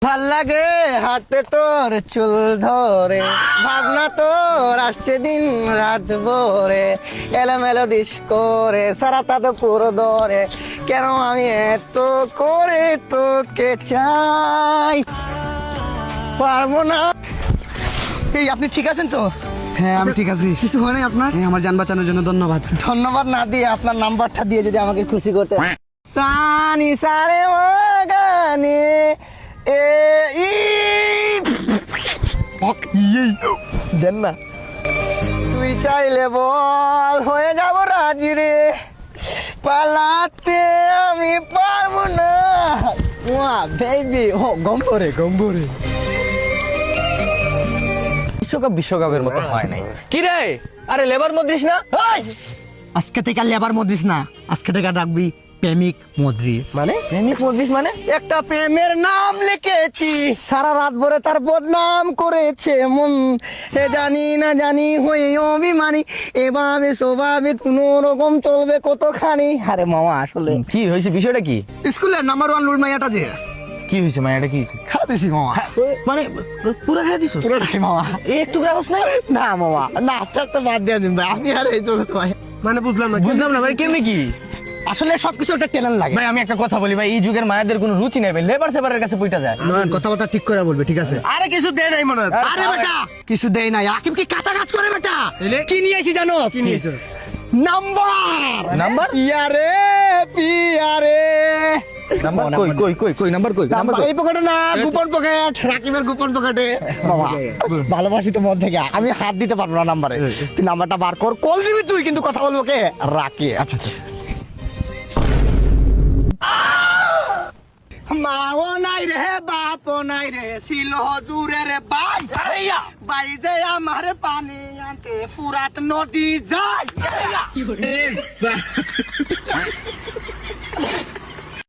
ভাল লাগে হাঁটতে তোর চুল ধরে, ভাবনা তোর আসছে দিন রাত ভরে, এলোমেলো দিস করে সারাটা তো পুরো ধরে, কেন আমি এত করে তোকে চাই, পারবো না। এই আপনি ঠিক আছেন তো? হ্যাঁ আমি ঠিক আছি। কিছু হয় নাই আপনার? আমার যান বাঁচানোর জন্য ধন্যবাদ। ধন্যবাদ না দিয়ে আপনার নাম্বারটা দিয়ে যদি আমাকে খুশি করতে। সানি সারে মাগানে এ ই দেন না। তুই চাইলে বল হয়ে যাব রাজি রে, পালাতে আমি পারবো না। ওয়া বেবি ও গম্বরে গম্বরে। বিশ্বকাপের মতো হয় নাই। কি রে, আরে লেবার মদ্রিস না? আজকে থেকে লেবার মদ্রিস না, আজকে থেকে ডাকবি প্রেমিক মদ্রিস। মানে প্রেমিক মদ্রিস মানে? একটা প্রেমের নাম লিখেছি, সারা রাত ভরে তার বদনাম করেছে মন, এ জানি না জানি হয়ে অভিমানী, এভাবে স্বভাবে কোনো রকম চলবে কতখানি। আরে মামা আসলে কি হয়েছে, বিষয়টা কি? স্কুলের নাম্বার 1 লুল মাইয়াটা যে কি হয়েছে মায়াটা, কি খাতেছি মামা, মানে পুরো খেয়ে দিছ? পুরোটাই মামা। একটু গ্রাহস নাই? না মামা না, তো বাদ দিয়ে দিন ভাই, আমি আর এই তো ভাই মানে বুঝলাম না। বুঝলাম না ভাই, কেমনি কি? আসলে সবকিছু একটা ট্যালেন্ট লাগে ভাই আমি একটা কথা বলি ভাই, এই যুগের মায়াদের কোনো রুচি নাই ভাই, লেবার সেবারের কাছে পইটা যায়। নয়ন কথাবার্তা ঠিক করে বলবে, ঠিক আছে? আরে কিছু দেয় নাই মনে হয়। আরে বেটা কিছু দেই নাই, আকিব কি কাটা কাজ করে বেটা? কি নিয়ে আইছি জানো? কি নিয়েছো? Number number? পিয়ারে পিয়ারে নাম্বার কই কই কই কই নাম্বার কই? নাম্বার কই? এই পকেটে না, গোপন পকেট, রাকিবের গোপন পকেটে। বাবা ভালোবাসি তো মন থেকে, আমি হাত দিতে পারবো না নাম্বারে। তুই নাম্বারটা বার কর, কল দিবি তুই, কিন্তু কথা বলবো কে? রাকি। আচ্ছা আচ্ছা। মাও নাই রে বাপও নাই রে, ছিল হজুরের বাই বাই যে আমার পানি আনতে ফুরাত নদী যায়।